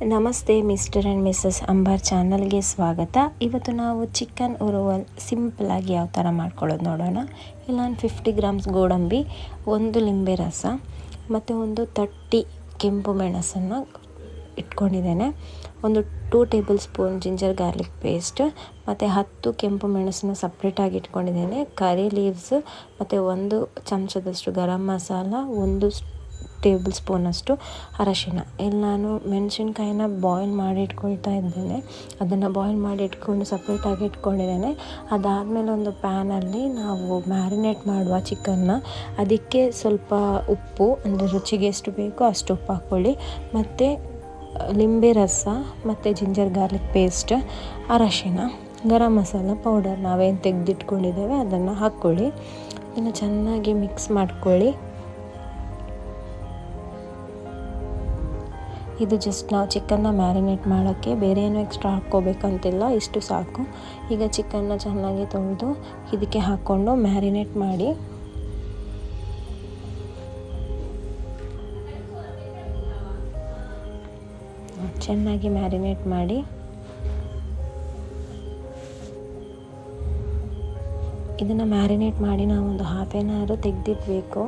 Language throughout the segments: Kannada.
ನಮಸ್ತೆ ಮಿಸ್ಟರ್ ಆ್ಯಂಡ್ ಮಿಸ್ಸಸ್ ಅಂಬಾರ್ ಚಾನಲ್ಗೆ ಸ್ವಾಗತ. ಇವತ್ತು ನಾವು ಚಿಕನ್ ಉರುವಲ್ ಸಿಂಪಲಾಗಿ ಯಾವ ಥರ ಮಾಡ್ಕೊಳ್ಳೋದು ನೋಡೋಣ. ಇಲ್ಲಿ ನಾನು 50 ಗ್ರಾಮ್ಸ್ ಗೋಡಂಬಿ, ಒಂದು ಲಿಂಬೆ ರಸ ಮತ್ತು ಒಂದು 30 ಕೆಂಪು ಮೆಣಸನ್ನು ಇಟ್ಕೊಂಡಿದ್ದೇನೆ. ಒಂದು 2 table spoon ginger garlic paste ಮತ್ತು 10 ಕೆಂಪು ಮೆಣಸನ್ನು ಸಪ್ರೇಟಾಗಿ ಇಟ್ಕೊಂಡಿದ್ದೇನೆ. ಕರಿ ಲೀವ್ಸ್ ಮತ್ತು 1 ಚಮಚದಷ್ಟು ಗರಂ ಮಸಾಲ, 1 ಟೇಬಲ್ ಸ್ಪೂನಷ್ಟು ಅರಶಿನ. ಇಲ್ಲಿ ನಾನು ಮೆಣಸಿನ್ಕಾಯಿನ ಬಾಯ್ಲ್ ಮಾಡಿ ಇಟ್ಕೊಳ್ತಾ ಇದ್ದೇನೆ. ಅದನ್ನು ಬಾಯ್ಲ್ ಮಾಡಿ ಇಟ್ಕೊಂಡು ಸಪ್ರೇಟಾಗಿ ಇಟ್ಕೊಂಡಿದ್ದೇನೆ. ಅದಾದಮೇಲೆ ಒಂದು ಪ್ಯಾನಲ್ಲಿ ನಾವು ಮ್ಯಾರಿನೇಟ್ ಮಾಡುವ ಚಿಕನ್ನ, ಅದಕ್ಕೆ ಸ್ವಲ್ಪ ಉಪ್ಪು, ಅಂದರೆ ರುಚಿಗೆ ಎಷ್ಟು ಬೇಕೋ ಅಷ್ಟು ಉಪ್ಪು ಹಾಕ್ಕೊಳ್ಳಿ, ಮತ್ತು ಲಿಂಬೆ ರಸ ಮತ್ತು ಜಿಂಜರ್ ಗಾರ್ಲಿಕ್ ಪೇಸ್ಟ್, ಅರಶಿನ, ಗರಂ ಮಸಾಲ ಪೌಡರ್ ನಾವೇನು ತೆಗೆದಿಟ್ಕೊಂಡಿದ್ದೇವೆ ಅದನ್ನು ಹಾಕ್ಕೊಳ್ಳಿ. ಇದನ್ನು ಚೆನ್ನಾಗಿ ಮಿಕ್ಸ್ ಮಾಡ್ಕೊಳ್ಳಿ. ಇದು ಜಸ್ಟ್ ನಾವು ಚಿಕನ್ನ ಮ್ಯಾರಿನೇಟ್ ಮಾಡೋಕ್ಕೆ, ಬೇರೆ ಏನೂ ಎಕ್ಸ್ಟ್ರಾ ಹಾಕ್ಕೋಬೇಕಂತಿಲ್ಲ, ಇಷ್ಟು ಸಾಕು. ಈಗ ಚಿಕನ್ನ ಚೆನ್ನಾಗಿ ತೊಳೆದು ಇದಕ್ಕೆ ಹಾಕ್ಕೊಂಡು ಮ್ಯಾರಿನೇಟ್ ಮಾಡಿ. ಚೆನ್ನಾಗಿ ಮ್ಯಾರಿನೇಟ್ ಮಾಡಿ ಇದನ್ನು ಮ್ಯಾರಿನೇಟ್ ಮಾಡಿ ನಾವೊಂದು ಹಾಫ್ ಆನ್ ಅವರ್ ತೆಗೆದಿಡಬೇಕು.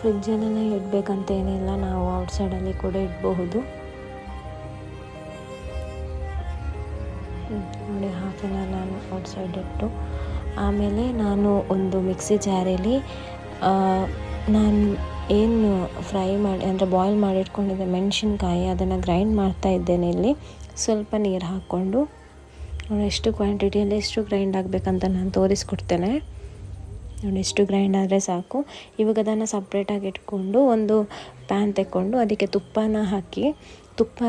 ಫ್ರಿಜ್ಜಲ್ಲೆಲ್ಲ ಇಡಬೇಕಂತ ಏನಿಲ್ಲ, ನಾವು ಔಟ್ಸೈಡಲ್ಲಿ ಕೂಡ ಇಡಬಹುದು. ನೋಡಿ, ಹಾಫ್ ಆನ್ ಅವರ್ ನಾನು ಔಟ್ಸೈಡ್ ಇಟ್ಟು ಆಮೇಲೆ ನಾನು ಒಂದು ಮಿಕ್ಸಿ ಜಾರಲ್ಲಿ ನಾನು ಏನು ಫ್ರೈ ಮಾಡಿ, ಅಂದರೆ ಬಾಯ್ಲ್ ಮಾಡಿ ಇಟ್ಕೊಂಡಿದ್ದೆ ಮೆಣಸಿನ್ಕಾಯಿ, ಅದನ್ನು ಗ್ರೈಂಡ್ ಮಾಡ್ತಾ ಇದ್ದೇನೆ. ಇಲ್ಲಿ ಸ್ವಲ್ಪ ನೀರು ಹಾಕ್ಕೊಂಡು ಎಷ್ಟು ಕ್ವಾಂಟಿಟಿಯಲ್ಲಿ ಎಷ್ಟು ಗ್ರೈಂಡ್ ಆಗಬೇಕಂತ ನಾನು ತೋರಿಸ್ಕೊಡ್ತೇನೆ. ನೋಡಿ, ಎಷ್ಟು ಗ್ರೈಂಡ್ ಆದರೆ ಸಾಕು. ಇವಾಗ ಅದನ್ನು ಸಪ್ರೇಟಾಗಿ ಇಟ್ಕೊಂಡು ಒಂದು ಪ್ಯಾನ್ ತೆಕ್ಕೊಂಡು ಅದಕ್ಕೆ ತುಪ್ಪನ ಹಾಕಿ, ತುಪ್ಪ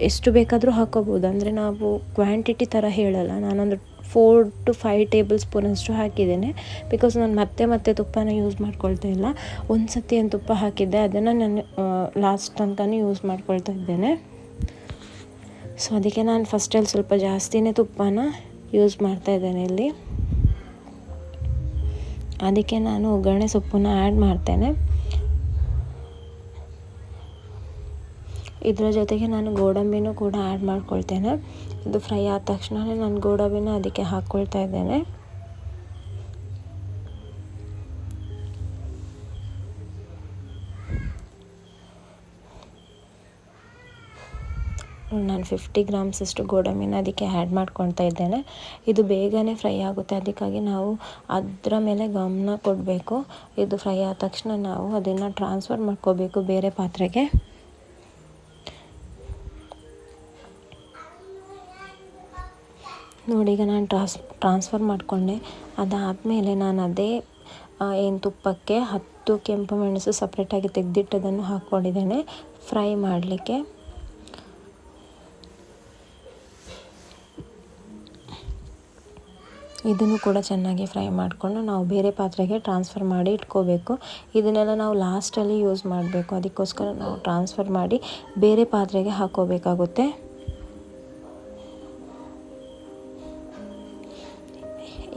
ಎಷ್ಟು ಬೇಕಾದರೂ ಹಾಕೋಬೋದು. ಅಂದರೆ ನಾವು ಕ್ವಾಂಟಿಟಿ ಥರ ಹೇಳಲ್ಲ, ನಾನೊಂದು 4 to 5 ಟೇಬಲ್ ಸ್ಪೂನಷ್ಟು ಹಾಕಿದ್ದೇನೆ. ಬಿಕಾಸ್ ನಾನು ಮತ್ತೆ ತುಪ್ಪನ ಯೂಸ್ ಮಾಡ್ಕೊಳ್ತಾ ಇಲ್ಲ. ಒಂದು ಸತಿ ಏನು ತುಪ್ಪ ಹಾಕಿದ್ದೆ, ಅದನ್ನು ನಾನು ಲಾಸ್ಟ್ ತನಕ ಯೂಸ್ ಮಾಡ್ಕೊಳ್ತಾ ಇದ್ದೇನೆ. ಸೊ ಅದಕ್ಕೆ ನಾನು ಫಸ್ಟಲ್ಲಿ ಸ್ವಲ್ಪ ಜಾಸ್ತಿನೇ ತುಪ್ಪನ ಯೂಸ್ ಮಾಡ್ತಾ ಇದ್ದೇನೆ. ಇಲ್ಲಿ ಅದಕ್ಕೆ ನಾನು ಒಗ್ಗರಣೆ ಸೊಪ್ಪನ್ನು ಆ್ಯಡ್ ಮಾಡ್ತೇನೆ. ಇದರ ಜೊತೆಗೆ ನಾನು ಗೋಡಂಬಿನೂ ಕೂಡ ಆ್ಯಡ್ ಮಾಡ್ಕೊಳ್ತೇನೆ. ಇದು ಫ್ರೈ ಆದ ತಕ್ಷಣವೇ ನಾನು ಗೋಡಂಬಿನ ಅದಕ್ಕೆ ಹಾಕ್ಕೊಳ್ತಾ ಇದ್ದೇನೆ. ನಾನು 50 ಗ್ರಾಮ್ಸಷ್ಟು ಗೋಡಂಬಿನ ಅದಕ್ಕೆ ಆ್ಯಡ್ ಮಾಡ್ಕೊಳ್ತಾ ಇದ್ದೇನೆ. ಇದು ಬೇಗನೆ ಫ್ರೈ ಆಗುತ್ತೆ, ಅದಕ್ಕಾಗಿ ನಾವು ಅದರ ಮೇಲೆ ಗಮನ ಕೊಡಬೇಕು. ಇದು ಫ್ರೈ ಆದ ತಕ್ಷಣ ನಾವು ಅದನ್ನು ಟ್ರಾನ್ಸ್ಫರ್ ಮಾಡ್ಕೋಬೇಕು ಬೇರೆ ಪಾತ್ರೆಗೆ. ನೋಡಿ, ಈಗ ನಾನು ಟ್ರಾನ್ಸ್ಫರ್ ಮಾಡಿಕೊಂಡೆ. ಅದಾದಮೇಲೆ ನಾನು ಅದೇ ಏನು ತುಪ್ಪಕ್ಕೆ 10 ಕೆಂಪು ಮೆಣಸು ಸಪ್ರೇಟಾಗಿ ತೆಗೆದಿಟ್ಟದನ್ನು ಹಾಕ್ಕೊಂಡಿದ್ದೇನೆ ಫ್ರೈ ಮಾಡಲಿಕ್ಕೆ. ಇದನ್ನು ಕೂಡ ಚೆನ್ನಾಗಿ ಫ್ರೈ ಮಾಡಿಕೊಂಡು ನಾವು ಬೇರೆ ಪಾತ್ರೆಗೆ ಟ್ರಾನ್ಸ್ಫರ್ ಮಾಡಿ ಇಟ್ಕೋಬೇಕು. ಇದನ್ನೆಲ್ಲ ನಾವು ಲಾಸ್ಟಲ್ಲಿ ಯೂಸ್ ಮಾಡಬೇಕು, ಅದಕ್ಕೋಸ್ಕರ ನಾವು ಟ್ರಾನ್ಸ್ಫರ್ ಮಾಡಿ ಬೇರೆ ಪಾತ್ರೆಗೆ ಹಾಕೋಬೇಕಾಗುತ್ತೆ.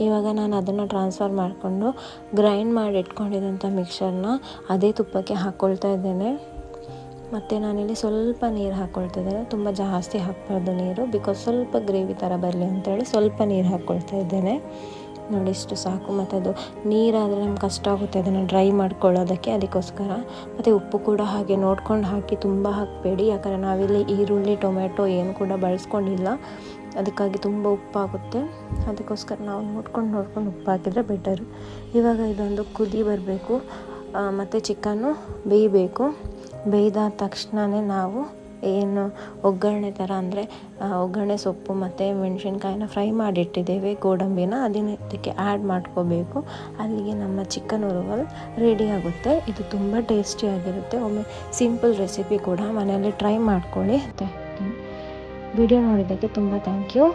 ಇವಾಗ ನಾನು ಅದನ್ನು ಟ್ರಾನ್ಸ್ಫರ್ ಮಾಡಿಕೊಂಡು ಗ್ರೈಂಡ್ ಮಾಡಿ ಇಟ್ಕೊಂಡಿದ್ದಂಥ ಮಿಕ್ಸರ್ನ ಅದೇ ತುಪ್ಪಕ್ಕೆ ಹಾಕ್ಕೊಳ್ತಾ ಇದ್ದೇನೆ. ಮತ್ತು ನಾನಿಲ್ಲಿ ಸ್ವಲ್ಪ ನೀರು ಹಾಕ್ಕೊಳ್ತಾ ಇದ್ದೇನೆ, ತುಂಬ ಜಾಸ್ತಿ ಹಾಕಬಾರ್ದು ನೀರು, ಬಿಕಾಸ್ ಸ್ವಲ್ಪ ಗ್ರೇವಿ ಥರ ಬರಲಿ ಅಂತೇಳಿ ಸ್ವಲ್ಪ ನೀರು ಹಾಕ್ಕೊಳ್ತಾ ಇದ್ದೇನೆ. ನೋಡಿ, ಇಷ್ಟು ಸಾಕು. ಮತ್ತು ಅದು ನೀರಾದರೆ ನಮ್ಗೆ ಕಷ್ಟ ಆಗುತ್ತೆ ಅದನ್ನು ಡ್ರೈ ಮಾಡ್ಕೊಳ್ಳೋದಕ್ಕೆ, ಅದಕ್ಕೋಸ್ಕರ. ಮತ್ತು ಉಪ್ಪು ಕೂಡ ಹಾಗೆ ನೋಡ್ಕೊಂಡು ಹಾಕಿ, ತುಂಬ ಹಾಕಬೇಡಿ, ಯಾಕಂದರೆ ನಾವಿಲ್ಲಿ ಈರುಳ್ಳಿ ಟೊಮೆಟೊ ಏನು ಕೂಡ ಬಳಸ್ಕೊಂಡಿಲ್ಲ, ಅದಕ್ಕಾಗಿ ತುಂಬ ಉಪ್ಪಾಗುತ್ತೆ. ಅದಕ್ಕೋಸ್ಕರ ನಾವು ನೋಡ್ಕೊಂಡು ಉಪ್ಪು ಹಾಕಿದರೆ ಬೆಟರು. ಇವಾಗ ಇದೊಂದು ಕುದಿ ಬರಬೇಕು ಮತ್ತು ಚಿಕನ್ನು ಬೇಯಬೇಕು. ಬೇಯ್ದಾದ ತಕ್ಷಣವೇ ನಾವು ಏನು ಒಗ್ಗರಣೆ ಥರ, ಅಂದರೆ ಒಗ್ಗರಣೆ ಸೊಪ್ಪು ಮತ್ತು ಮೆಣಸಿನ್ಕಾಯಿನ ಫ್ರೈ ಮಾಡಿಟ್ಟಿದ್ದೇವೆ, ಗೋಡಂಬಿನ ಅದನ್ನು ಇದಕ್ಕೆ ಆ್ಯಡ್ ಮಾಡ್ಕೋಬೇಕು. ಅಲ್ಲಿಗೆ ನಮ್ಮ ಚಿಕನ್ ಉರುವಲ್ ರೆಡಿ ಆಗುತ್ತೆ. ಇದು ತುಂಬ ಟೇಸ್ಟಿಯಾಗಿರುತ್ತೆ. ಒಮ್ಮೆ ಸಿಂಪಲ್ ರೆಸಿಪಿ ಕೂಡ ಮನೆಯಲ್ಲಿ ಟ್ರೈ ಮಾಡ್ಕೊಳ್ಳಿ. ವಿಡಿಯೋ ನೋಡಿದ್ದಕ್ಕೆ ತುಂಬ ಥ್ಯಾಂಕ್ ಯು.